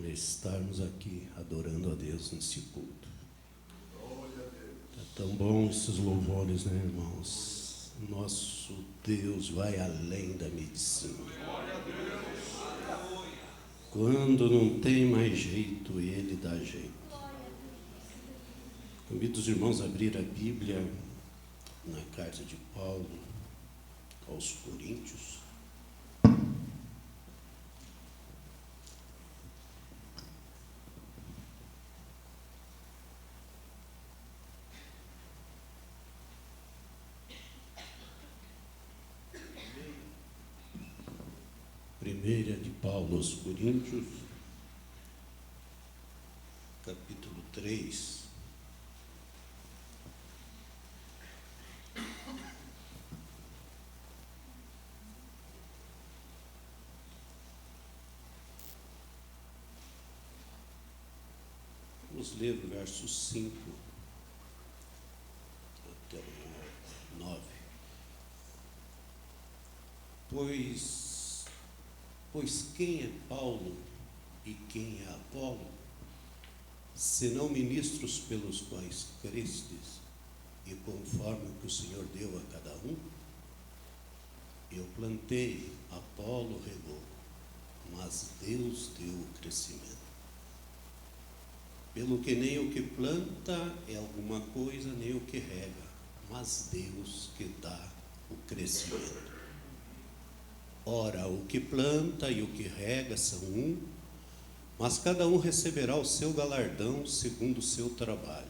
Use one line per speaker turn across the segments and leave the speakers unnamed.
estarmos aqui adorando a Deus nesse culto. É tão bom esses louvores, né, irmãos? Nosso Deus vai além da medicina. Quando não tem mais jeito, Ele dá jeito. Convido os irmãos a abrir a Bíblia na carta de Paulo aos Coríntios. Primeira de Paulo aos Coríntios, capítulo 3. Vamos ler o verso 5 até o 9. Pois quem é Paulo e quem é Apolo, senão ministros pelos quais crestes, e conforme o que o Senhor deu a cada um? Eu plantei, Apolo regou, mas Deus deu o crescimento. Pelo que nem o que planta é alguma coisa, nem o que rega, mas Deus que dá o crescimento. Ora, o que planta e o que rega são um, mas cada um receberá o seu galardão segundo o seu trabalho,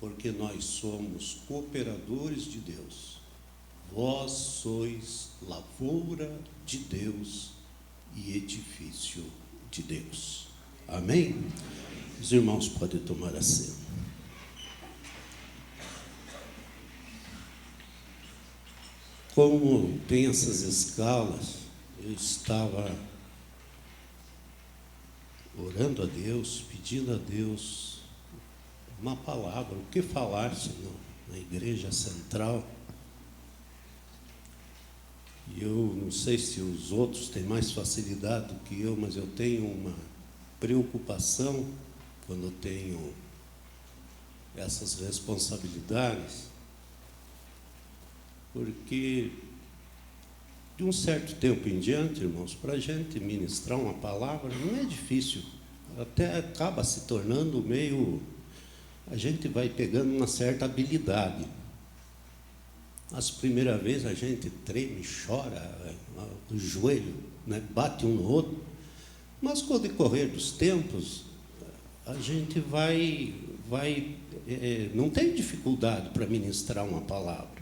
porque nós somos cooperadores de Deus. Vós sois lavoura de Deus e edifício de Deus. Amém? Os irmãos podem tomar assento. Como tem essas escalas, eu estava orando a Deus, pedindo a Deus uma palavra, o que falar-se na igreja central. E eu não sei se os outros têm mais facilidade do que eu, mas eu tenho uma preocupação quando eu tenho essas responsabilidades, porque de um certo tempo em diante, irmãos, para a gente ministrar uma palavra não é difícil, até acaba se tornando meio, a gente vai pegando uma certa habilidade. As primeiras vezes a gente treme, chora, o joelho, né, bate um no outro, mas com o decorrer dos tempos, a gente não tem dificuldade para ministrar uma palavra.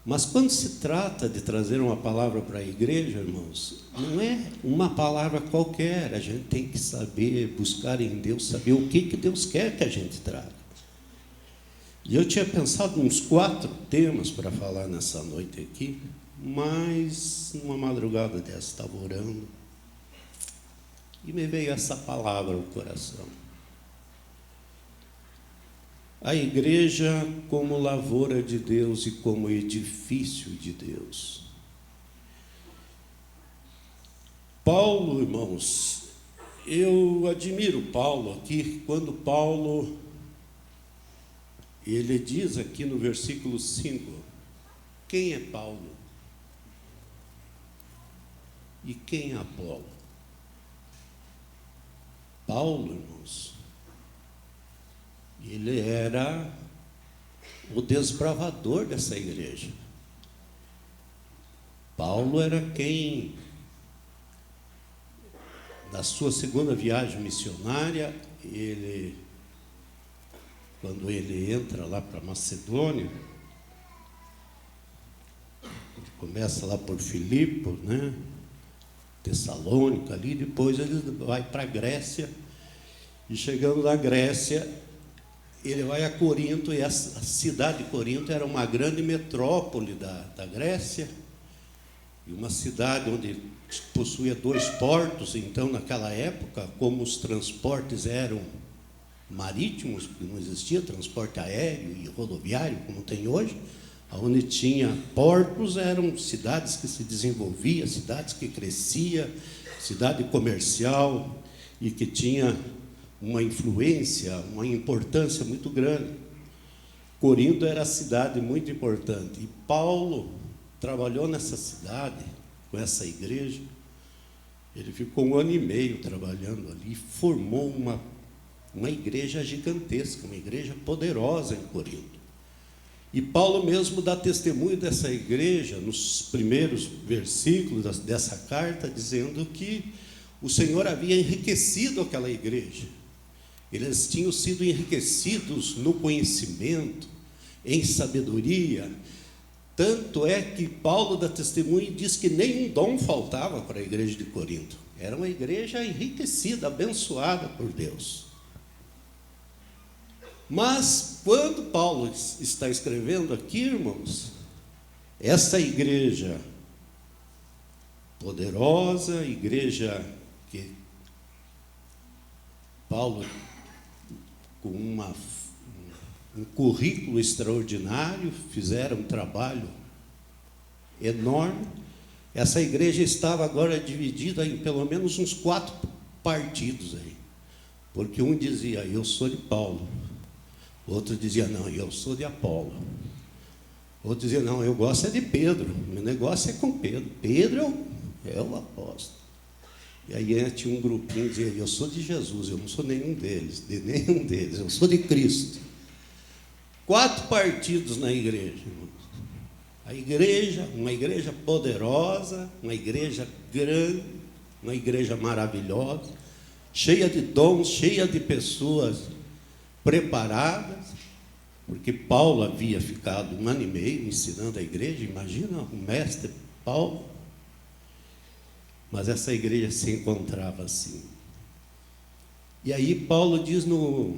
Mas quando se trata de trazer uma palavra para a igreja, irmãos, não é uma palavra qualquer, a gente tem que saber, buscar em Deus, saber o que Deus quer que a gente traga. E eu tinha pensado uns 4 temas para falar nessa noite aqui, mas numa madrugada dessa estava orando e me veio essa palavra ao coração. A igreja como lavoura de Deus e como edifício de Deus. Paulo, irmãos, eu admiro Paulo aqui, quando Paulo, ele diz aqui no versículo 5, quem é Paulo? E quem é Apolo? Paulo, irmãos, ele era o desbravador dessa igreja. Paulo era quem, na sua segunda viagem missionária, quando ele entra lá para Macedônia, ele começa lá por Filipos, né? Tessalônica ali, depois ele vai para a Grécia, e chegando na Grécia, ele vai a Corinto, e a cidade de Corinto era uma grande metrópole da Grécia, e uma cidade onde possuía 2 portos. Então, naquela época, como os transportes eram marítimos, porque não existia transporte aéreo e rodoviário como tem hoje, onde tinha portos, eram cidades que se desenvolviam, cidades que cresciam, cidade comercial e que tinha uma influência, uma importância muito grande. Corinto era a cidade muito importante. E Paulo trabalhou nessa cidade, com essa igreja. Ele ficou 1 ano e meio trabalhando ali, e formou uma igreja gigantesca, uma igreja poderosa em Corinto. E Paulo mesmo dá testemunho dessa igreja, nos primeiros versículos dessa carta, dizendo que o Senhor havia enriquecido aquela igreja. Eles tinham sido enriquecidos no conhecimento, em sabedoria. Tanto é que Paulo dá testemunho e diz que nenhum dom faltava para a igreja de Corinto. Era uma igreja enriquecida, abençoada por Deus. Mas, quando Paulo está escrevendo aqui, irmãos, essa igreja poderosa, igreja que Paulo, com um currículo extraordinário, fizeram um trabalho enorme. Essa igreja estava agora dividida em pelo menos uns 4 partidos aí, porque um dizia, eu sou de Paulo, outro dizia, não, eu sou de Apolo, outro dizia, não, eu gosto é de Pedro, meu negócio é com Pedro, Pedro é o apóstolo. E aí tinha um grupinho que dizia, eu sou de Jesus, eu não sou nenhum deles, eu sou de Cristo. 4 partidos na igreja, irmãos. A igreja, uma igreja poderosa, uma igreja grande, uma igreja maravilhosa, cheia de dons, cheia de pessoas preparadas, porque Paulo havia ficado 1 ano e meio ensinando a igreja, imagina o mestre Paulo. Mas essa igreja se encontrava assim. E aí Paulo diz no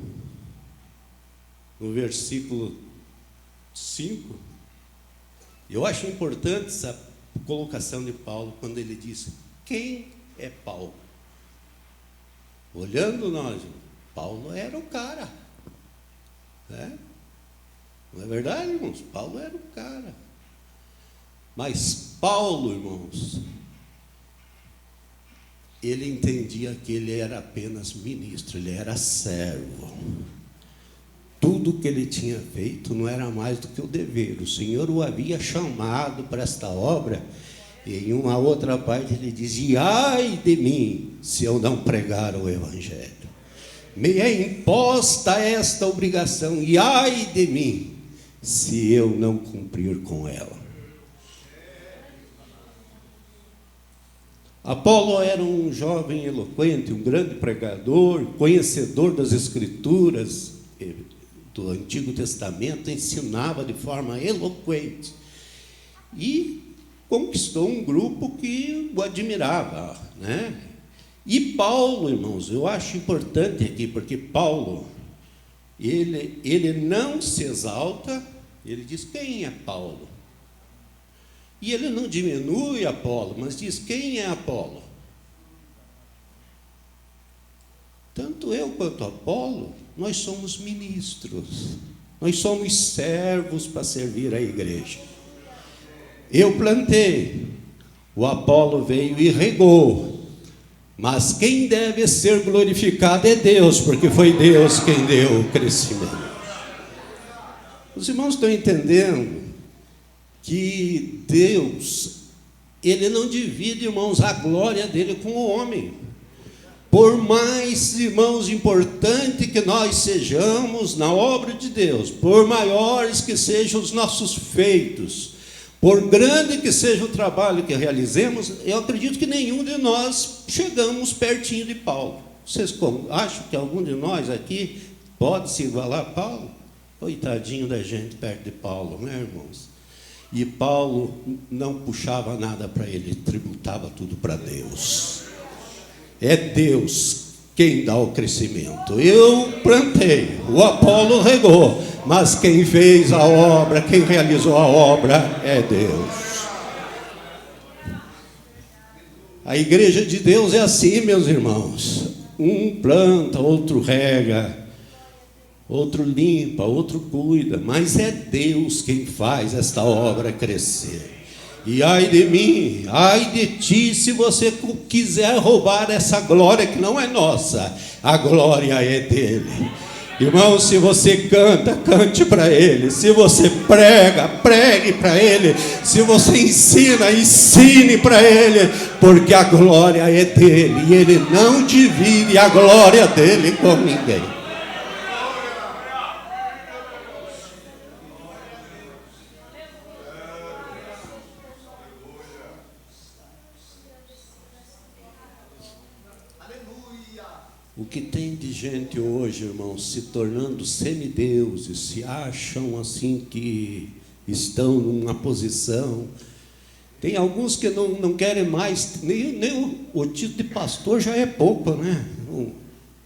versículo 5, eu acho importante essa colocação de Paulo, quando ele diz, quem é Paulo? Olhando nós, Paulo era o cara, né? Não é verdade, irmãos? Paulo era o cara. Mas Paulo, irmãos, ele entendia que ele era apenas ministro, ele era servo. Tudo que ele tinha feito não era mais do que o dever. O Senhor o havia chamado para esta obra. E em uma outra parte ele dizia, ai de mim, se eu não pregar o Evangelho. Me é imposta esta obrigação, e ai de mim, se eu não cumprir com ela. Apolo era um jovem eloquente, um grande pregador, conhecedor das Escrituras do Antigo Testamento, ensinava de forma eloquente e conquistou um grupo que o admirava, né? E Paulo, irmãos, eu acho importante aqui, porque Paulo, ele não se exalta, ele diz, quem é Paulo? E ele não diminui Apolo, mas diz, quem é Apolo? Tanto eu quanto Apolo, nós somos ministros, nós somos servos para servir a igreja. Eu plantei, o Apolo veio e regou, mas quem deve ser glorificado é Deus, porque foi Deus quem deu o crescimento. Os irmãos estão entendendo que Deus, ele não divide, irmãos, a glória dele com o homem. Por mais, irmãos, importante que nós sejamos na obra de Deus, por maiores que sejam os nossos feitos, por grande que seja o trabalho que realizemos, eu acredito que nenhum de nós chegamos pertinho de Paulo. Vocês acham que algum de nós aqui pode se igualar a Paulo? Coitadinho da gente perto de Paulo, né, irmãos? E Paulo não puxava nada para ele, tributava tudo para Deus. É Deus quem dá o crescimento. Eu plantei, o Apolo regou, mas quem fez a obra, quem realizou a obra é Deus. A igreja de Deus é assim, meus irmãos. Um planta, outro rega, outro limpa, outro cuida, mas é Deus quem faz esta obra crescer. E ai de mim, ai de ti, se você quiser roubar essa glória que não é nossa, a glória é dele. Irmão, se você canta, cante para ele. Se você prega, pregue para ele. Se você ensina, ensine para ele, porque a glória é dele e ele não divide a glória dele com ninguém. O que tem de gente hoje, irmãos, se tornando semideuses, se acham assim que estão numa posição. Tem alguns que não querem mais, nem o título de pastor já é pouco, né?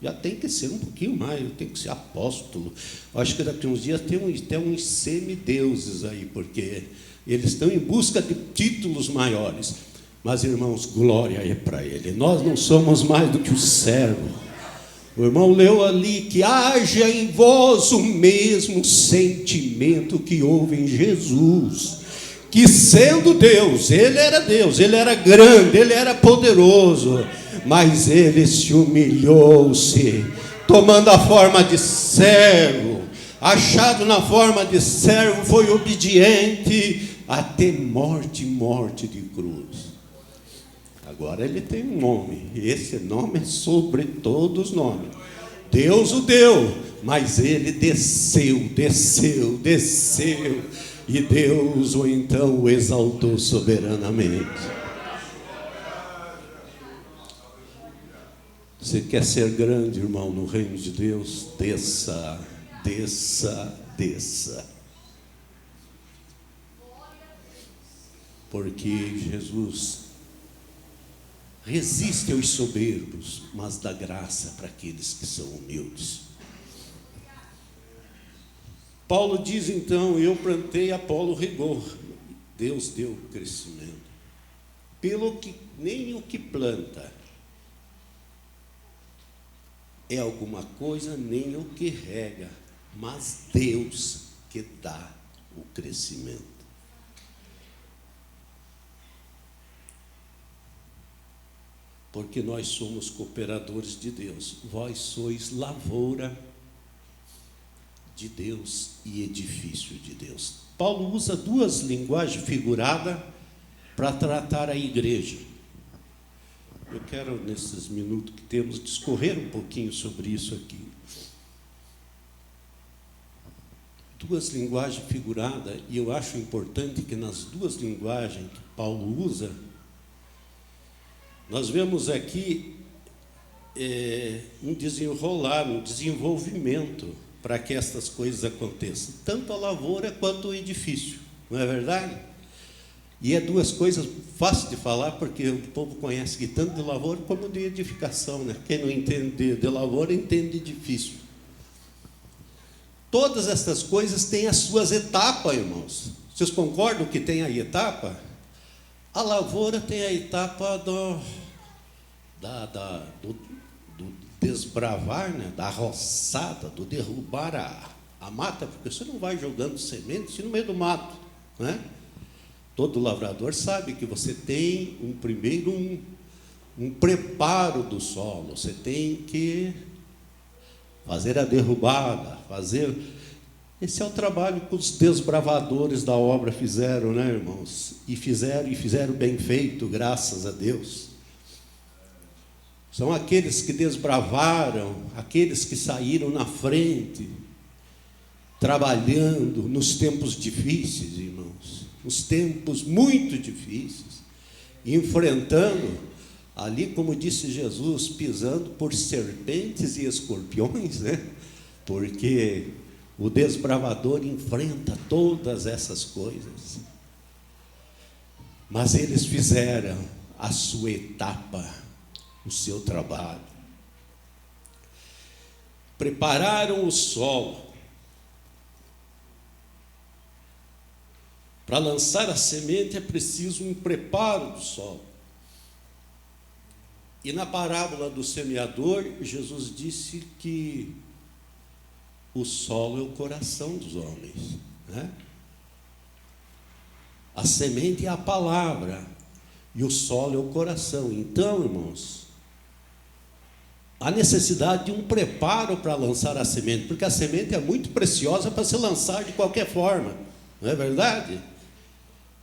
Já tem que ser um pouquinho mais, tem que ser apóstolo. Acho que daqui a uns dias tem uns semideuses aí, porque eles estão em busca de títulos maiores. Mas, irmãos, glória é para ele. Nós não somos mais do que o servo. O irmão leu ali que haja em vós o mesmo sentimento que houve em Jesus, que sendo Deus, ele era grande, ele era poderoso, mas ele se humilhou-se, tomando a forma de servo, achado na forma de servo, foi obediente até morte de cruz. Agora ele tem um nome, e esse nome é sobre todos os nomes. Deus o deu, mas ele desceu, e Deus o exaltou soberanamente. Você quer ser grande, irmão, no reino de Deus? Desça. Porque Jesus resiste aos soberbos, mas dá graça para aqueles que são humildes. Paulo diz então: eu plantei, Apolo regou, Deus deu crescimento. Pelo que nem o que planta é alguma coisa, nem o que rega, mas Deus que dá o crescimento. Porque nós somos cooperadores de Deus. Vós sois lavoura de Deus e edifício de Deus. Paulo usa duas linguagens figuradas para tratar a igreja. Eu quero, nesses minutos que temos, discorrer um pouquinho sobre isso aqui. Duas linguagens figuradas, e eu acho importante que nas duas linguagens que Paulo usa, nós vemos aqui um desenrolar, um desenvolvimento para que estas coisas aconteçam, tanto a lavoura quanto o edifício, não é verdade? E é duas coisas fáceis de falar, porque o povo conhece que tanto de lavoura como de edificação, né? Quem não entende de lavoura, entende de edifício. Todas essas coisas têm as suas etapas, irmãos. Vocês concordam que tem a etapa? A lavoura tem a etapa do desbravar, né? Da roçada, do derrubar a mata, porque você não vai jogando semente no meio do mato, né? Todo lavrador sabe que você tem um preparo do solo, você tem que fazer a derrubada, Esse é o trabalho que os desbravadores da obra fizeram, né, irmãos? E fizeram bem feito, graças a Deus. São aqueles que desbravaram, aqueles que saíram na frente, trabalhando nos tempos difíceis, irmãos, nos tempos muito difíceis, enfrentando, ali, como disse Jesus, pisando por serpentes e escorpiões, né? Porque o desbravador enfrenta todas essas coisas. Mas eles fizeram a sua etapa, o seu trabalho. Prepararam o solo. Para lançar a semente é preciso um preparo do solo. E na parábola do semeador, Jesus disse que o solo é o coração dos homens, né? A semente é a palavra e o solo é o coração. Então, irmãos, há necessidade de um preparo para lançar a semente, porque a semente é muito preciosa para se lançar de qualquer forma, não é verdade?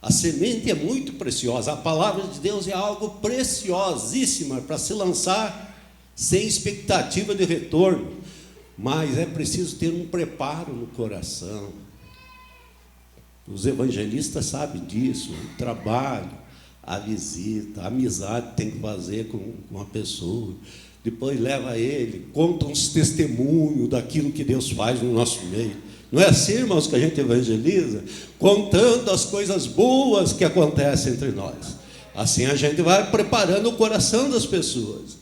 A semente é muito preciosa, a palavra de Deus é algo preciosíssima para se lançar sem expectativa de retorno, mas é preciso ter um preparo no coração. Os evangelistas sabem disso, o trabalho, a visita, a amizade tem que fazer com a pessoa, depois leva ele, conta uns testemunhos daquilo que Deus faz no nosso meio. Não é assim, irmãos, que a gente evangeliza? Contando as coisas boas que acontecem entre nós. Assim a gente vai preparando o coração das pessoas.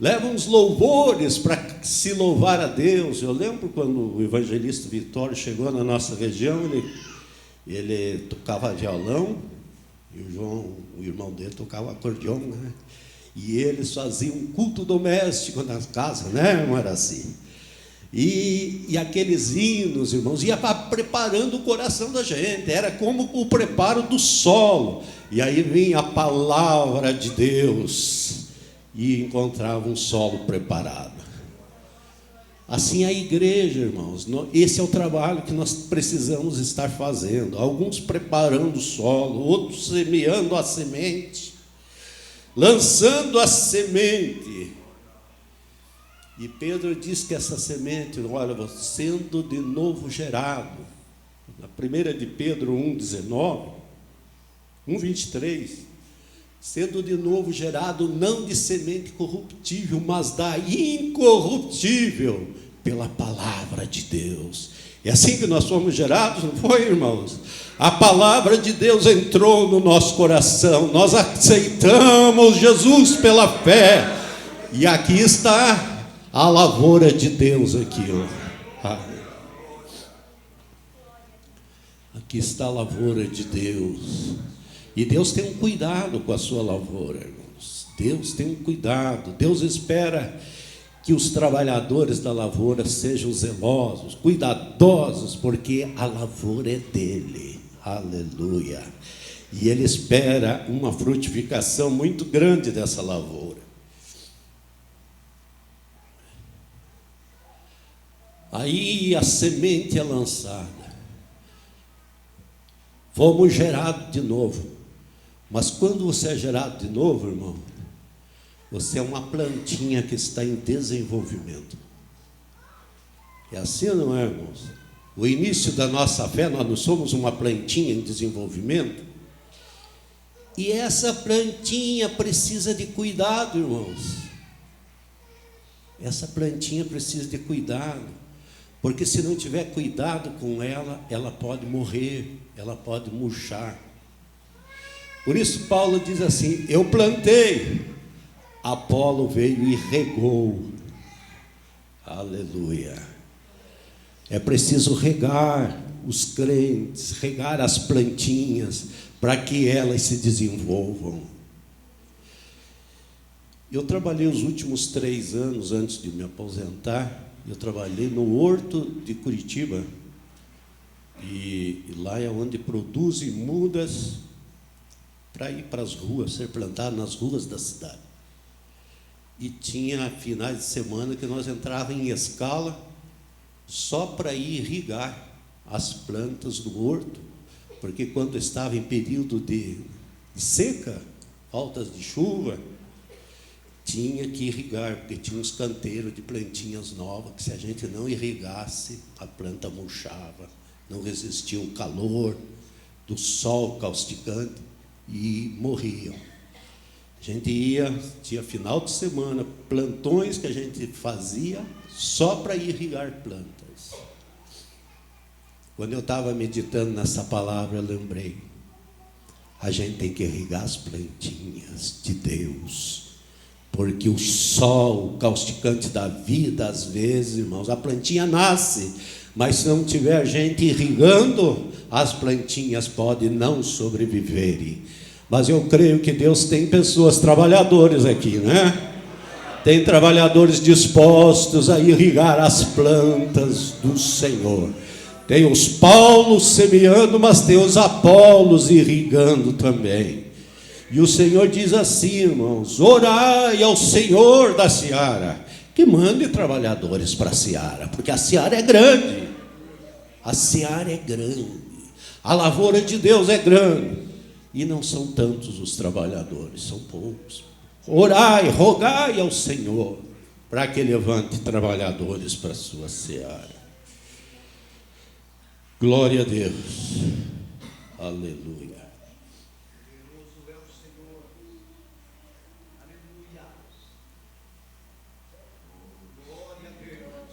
Leva uns louvores para se louvar a Deus. Eu lembro quando o evangelista Vitório chegou na nossa região, ele tocava violão, e o João, o irmão dele, tocava acordeão, né? E eles faziam um culto doméstico na casa, né? Não era assim. E aqueles hinos, irmãos, ia preparando o coração da gente, era como o preparo do solo. E aí vinha a palavra de Deus e encontrava um solo preparado. Assim a igreja, irmãos, esse é o trabalho que nós precisamos estar fazendo. Alguns preparando o solo, outros semeando a semente, lançando a semente. E Pedro diz que essa semente, olha, sendo de novo gerado, na 1 de Pedro 1,19, 1,23, sendo de novo gerado, não de semente corruptível, mas da incorruptível, pela palavra de Deus. É assim que nós fomos gerados, não foi, irmãos? A palavra de Deus entrou no nosso coração, nós aceitamos Jesus pela fé, e aqui está a lavoura de Deus aqui, ó. Aqui está a lavoura de Deus. E Deus tem um cuidado com a sua lavoura, irmãos. Deus tem um cuidado. Deus espera que os trabalhadores da lavoura sejam zelosos, cuidadosos, porque a lavoura é dele. Aleluia. E ele espera uma frutificação muito grande dessa lavoura. Aí a semente é lançada. Fomos gerados de novo. Mas quando você é gerado de novo, irmão, você é uma plantinha que está em desenvolvimento. É assim ou não é, irmãos? O início da nossa fé, nós não somos uma plantinha em desenvolvimento. E essa plantinha precisa de cuidado, irmãos. Essa plantinha precisa de cuidado. Porque se não tiver cuidado com ela, ela pode morrer, ela pode murchar. Por isso Paulo diz assim: eu plantei, Apolo veio e regou. Aleluia. É preciso regar os crentes, regar as plantinhas, para que elas se desenvolvam. Eu trabalhei os últimos 3 anos antes de me aposentar. Eu trabalhei no Horto de Curitiba, e lá é onde produzem mudas para ir para as ruas, ser plantado nas ruas da cidade. E tinha finais de semana que nós entrávamos em escala só para ir irrigar as plantas do horto, porque quando estava em período de seca, faltas de chuva, tinha que irrigar, porque tinha uns canteiros de plantinhas novas, que se a gente não irrigasse, a planta murchava, não resistia ao calor do sol causticante e morriam. A gente ia, tinha final de semana, plantões que a gente fazia só para irrigar plantas. Quando eu estava meditando nessa palavra, eu lembrei, a gente tem que irrigar as plantinhas de Deus, porque o sol causticante da vida, às vezes, irmãos, a plantinha nasce, mas se não tiver gente irrigando, as plantinhas podem não sobreviverem. Mas eu creio que Deus tem pessoas trabalhadoras aqui, né? Tem trabalhadores dispostos a irrigar as plantas do Senhor. Tem os Paulos semeando, mas tem os Apolos irrigando também. E o Senhor diz assim, irmãos: orai ao Senhor da seara, que mande trabalhadores para a seara, porque a seara é grande. A seara é grande. A lavoura de Deus é grande. E não são tantos os trabalhadores, são poucos. Orai, rogai ao Senhor, para que levante trabalhadores para a sua seara. Glória a Deus. Aleluia.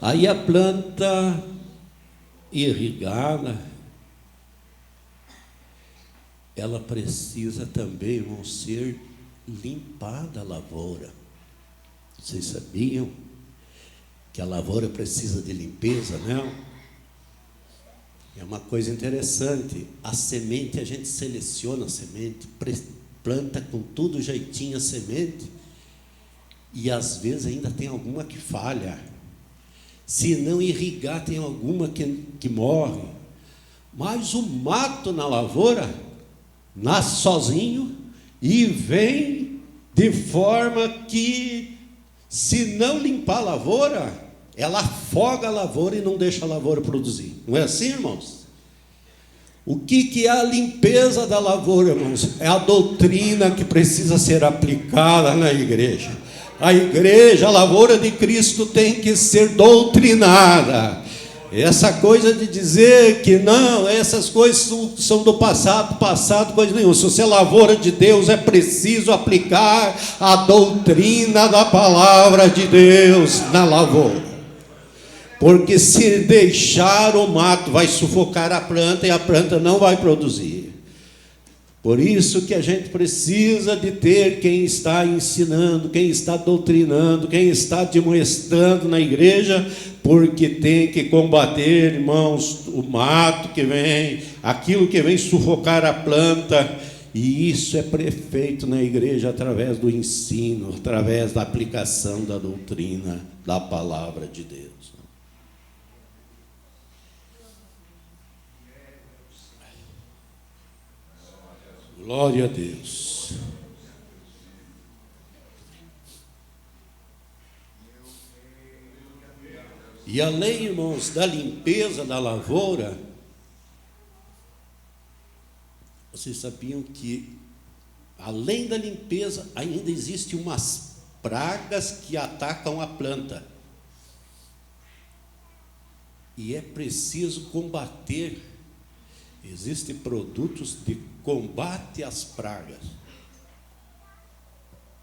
Aí a planta irrigada, ela precisa também, irmão, ser limpada a lavoura. Vocês sabiam que a lavoura precisa de limpeza, não? É uma coisa interessante. A semente, a gente seleciona a semente, planta com tudo jeitinho a semente, e às vezes ainda tem alguma que falha. Se não irrigar, tem alguma que morre. Mas o mato na lavoura nasce sozinho e vem de forma que, se não limpar a lavoura, ela afoga a lavoura e não deixa a lavoura produzir. Não é assim, irmãos? O que é a limpeza da lavoura, irmãos? É a doutrina que precisa ser aplicada na igreja. A igreja, a lavoura de Cristo, tem que ser doutrinada. Essa coisa de dizer que não, essas coisas são do passado, coisa nenhuma. Se você é lavoura de Deus, é preciso aplicar a doutrina da palavra de Deus na lavoura. Porque se deixar, o mato vai sufocar a planta e a planta não vai produzir. Por isso que a gente precisa de ter quem está ensinando, quem está doutrinando, quem está admoestando na igreja, porque tem que combater, irmãos, o mato que vem, aquilo que vem sufocar a planta, e isso é feito na igreja através do ensino, através da aplicação da doutrina da palavra de Deus. Glória a Deus. E além, irmãos, da limpeza da lavoura, vocês sabiam que, além da limpeza, ainda existem umas pragas que atacam a planta. E é preciso combater. Existem produtos de combate às pragas.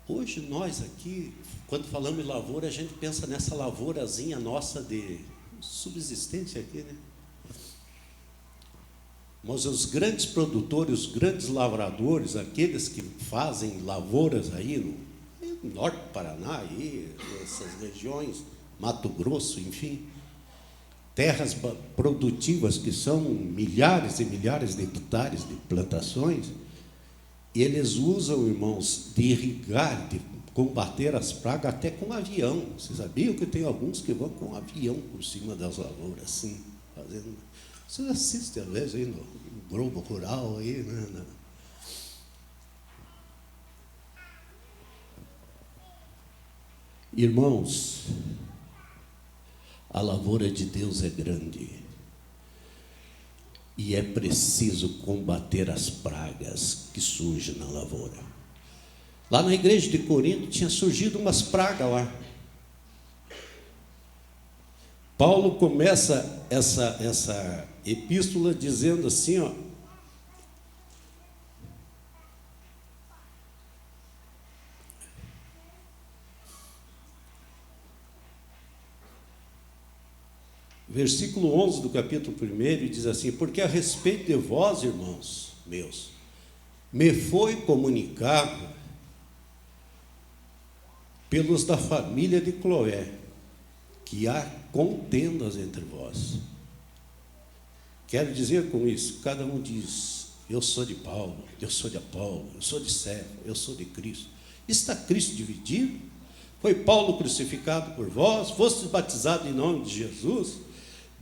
Hoje nós aqui, quando falamos em lavoura, a gente pensa nessa lavourazinha nossa de subsistência aqui, né? Mas os grandes produtores, os grandes lavradores, aqueles que fazem lavouras aí no norte do Paraná, aí, essas regiões, Mato Grosso, enfim, terras produtivas que são milhares e milhares de hectares de plantações, eles usam, irmãos, de irrigar, de combater as pragas até com avião. Vocês sabiam que tem alguns que vão com avião por cima das lavouras, assim, fazendo. Vocês assistem, às vezes, aí no Globo Rural, aí, né? Irmãos, a lavoura de Deus é grande e é preciso combater as pragas que surgem na lavoura. Lá na igreja de Corinto tinha surgido umas pragas lá. Paulo começa essa epístola dizendo assim, ó: versículo 11 do capítulo 1, diz assim: porque a respeito de vós, irmãos meus, me foi comunicado pelos da família de Cloé, que há contendas entre vós. Quero dizer com isso, cada um diz: eu sou de Paulo, eu sou de Apolo, eu sou de Cefo, eu sou de Cristo. Está Cristo dividido? Foi Paulo crucificado por vós? Fostes batizados em nome de Jesus?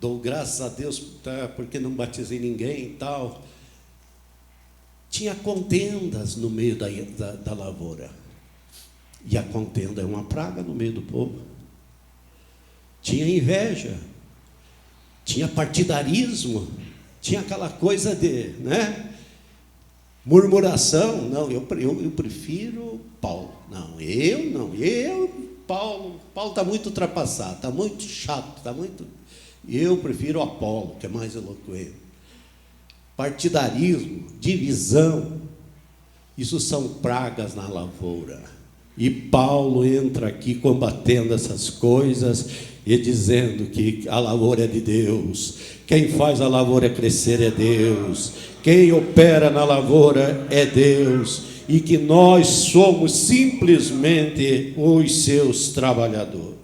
Dou graças a Deus, porque não batizei ninguém e tal. Tinha contendas no meio da lavoura. E a contenda é uma praga no meio do povo. Tinha inveja, tinha partidarismo, tinha aquela coisa de, murmuração. Não, eu prefiro Paulo. Paulo está muito ultrapassado, está muito chato, eu prefiro Apolo, que é mais eloquente. Partidarismo, divisão, isso são pragas na lavoura. E Paulo entra aqui combatendo essas coisas e dizendo que a lavoura é de Deus, quem faz a lavoura crescer é Deus, quem opera na lavoura é Deus, e que nós somos simplesmente os seus trabalhadores.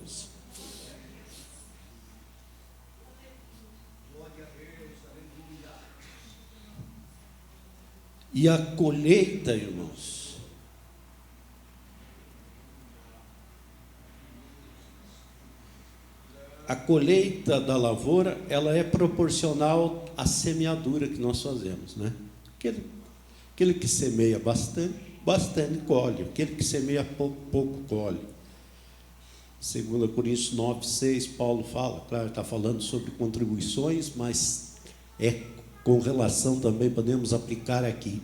E a colheita, irmãos, a colheita da lavoura, ela é proporcional à semeadura que nós fazemos, Aquele que semeia bastante colhe. Aquele que semeia pouco colhe. 2 Coríntios 9:6, Paulo fala, claro, está falando sobre contribuições, mas com relação também, podemos aplicar aqui.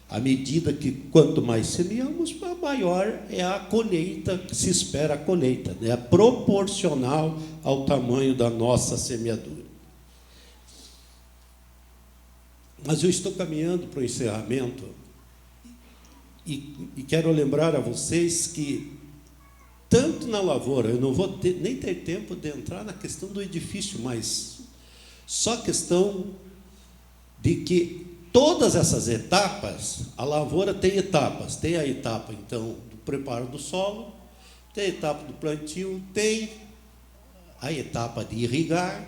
À medida que quanto mais semeamos, maior é a colheita, que se espera a colheita, é proporcional ao tamanho da nossa semeadura. Mas eu estou caminhando para o encerramento e quero lembrar a vocês que, tanto na lavoura, eu não vou nem ter tempo de entrar na questão do edifício, mas só questão de que todas essas etapas, a lavoura tem etapas. Tem a etapa, então, do preparo do solo, tem a etapa do plantio, tem a etapa de irrigar,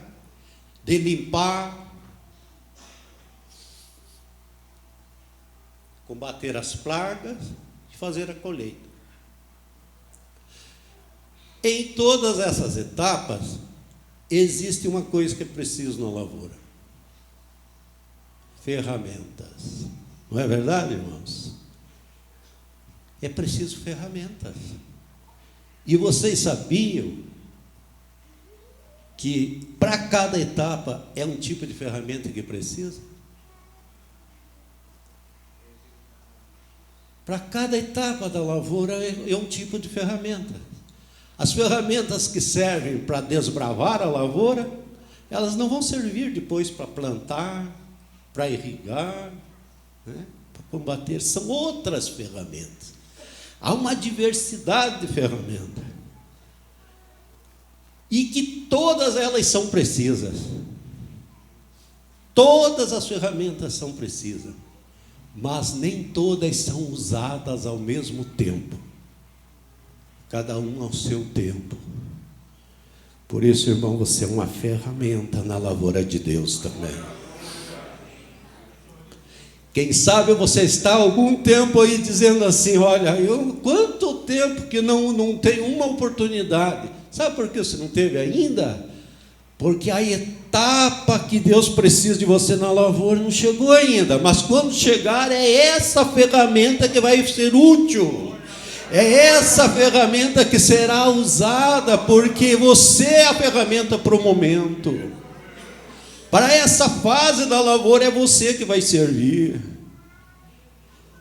de limpar, combater as pragas e fazer a colheita. Em todas essas etapas, existe uma coisa que é preciso na lavoura: ferramentas. Não é verdade, irmãos? É preciso ferramentas. E vocês sabiam que para cada etapa é um tipo de ferramenta que precisa? Para cada etapa da lavoura é um tipo de ferramenta. As ferramentas que servem para desbravar a lavoura, elas não vão servir depois para plantar, para irrigar, para combater. São outras ferramentas. Há uma diversidade de ferramentas. E que todas elas são precisas. Todas as ferramentas são precisas. Mas nem todas são usadas ao mesmo tempo. Cada um ao seu tempo. Por isso, irmão, você é uma ferramenta na lavoura de Deus também. Quem sabe você está há algum tempo aí dizendo assim: olha, quanto tempo que não tenho uma oportunidade. Sabe por que você não teve ainda? Porque a etapa que Deus precisa de você na lavoura não chegou ainda. Mas quando chegar, é essa ferramenta que vai ser útil. É essa ferramenta que será usada, porque você é a ferramenta para o momento. Para essa fase da lavoura é você que vai servir.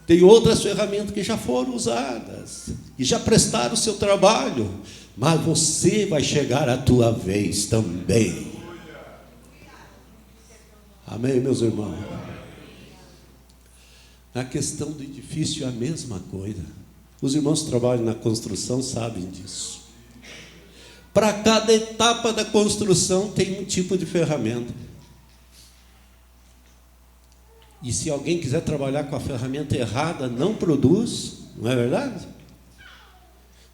Tem outras ferramentas que já foram usadas, e já prestaram o seu trabalho, mas você vai chegar a tua vez também. Amém, meus irmãos? Na questão do edifício é a mesma coisa. Os irmãos que trabalham na construção sabem disso. Para cada etapa da construção tem um tipo de ferramenta. E se alguém quiser trabalhar com a ferramenta errada, não produz, não é verdade?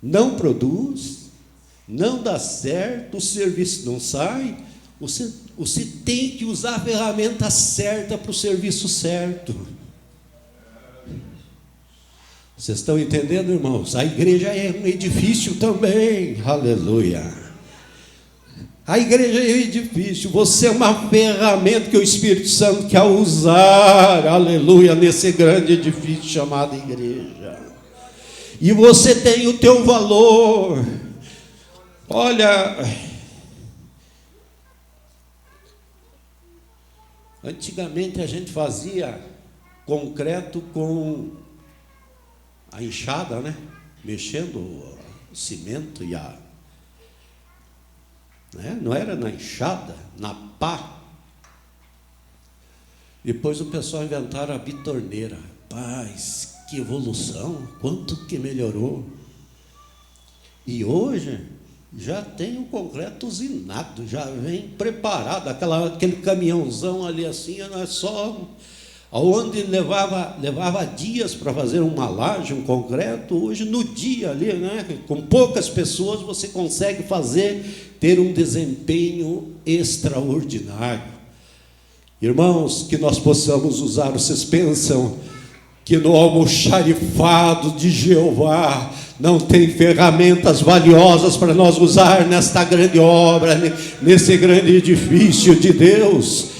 Não produz, não dá certo, o serviço não sai. Você tem que usar a ferramenta certa para o serviço certo. Vocês estão entendendo, irmãos? A igreja é um edifício também, aleluia. A igreja é um edifício, você é uma ferramenta que o Espírito Santo quer usar, aleluia, nesse grande edifício chamado igreja. E você tem o teu valor. Olha, antigamente a gente fazia concreto com a enxada, né? Mexendo o cimento e a... né? Não era na enxada, na pá. Depois o pessoal inventaram a bitorneira. Rapaz, que evolução, quanto que melhorou. E hoje já tem o concreto usinado, já vem preparado, aquele caminhãozão ali assim, não é só... Onde levava dias para fazer uma laje, um concreto, hoje no dia ali, né? Com poucas pessoas você consegue ter um desempenho extraordinário. Irmãos, que nós possamos usar, vocês pensam que no almoxarifado de Jeová não tem ferramentas valiosas para nós usar nesta grande obra, nesse grande edifício de Deus?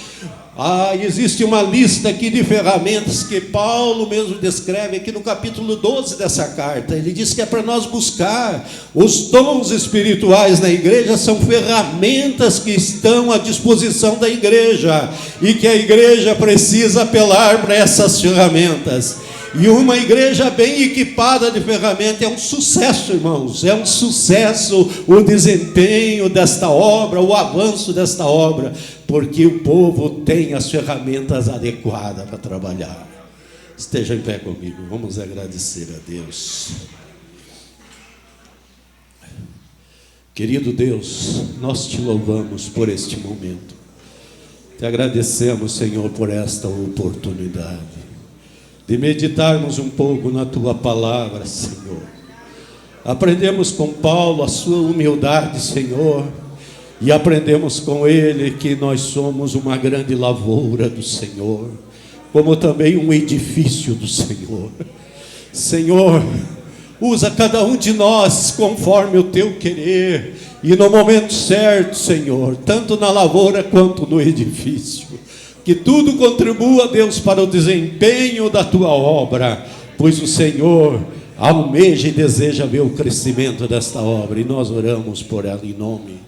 Existe uma lista aqui de ferramentas que Paulo mesmo descreve aqui no capítulo 12 dessa carta. Ele diz que é para nós buscar os dons espirituais na igreja, são ferramentas que estão à disposição da igreja e que a igreja precisa apelar para essas ferramentas. E uma igreja bem equipada de ferramentas é um sucesso, irmãos, é um sucesso o desempenho desta obra, o avanço desta obra, porque o povo tem as ferramentas adequadas para trabalhar. Esteja em pé comigo, vamos agradecer a Deus. Querido Deus, nós te louvamos por este momento, te agradecemos, Senhor, por esta oportunidade de meditarmos um pouco na Tua palavra, Senhor. Aprendemos com Paulo a sua humildade, Senhor, e aprendemos com ele que nós somos uma grande lavoura do Senhor, como também um edifício do Senhor. Senhor, usa cada um de nós conforme o Teu querer, e no momento certo, Senhor, tanto na lavoura quanto no edifício. Que tudo contribua, Deus, para o desempenho da Tua obra, pois o Senhor almeja e deseja ver o crescimento desta obra, e nós oramos por ela em nome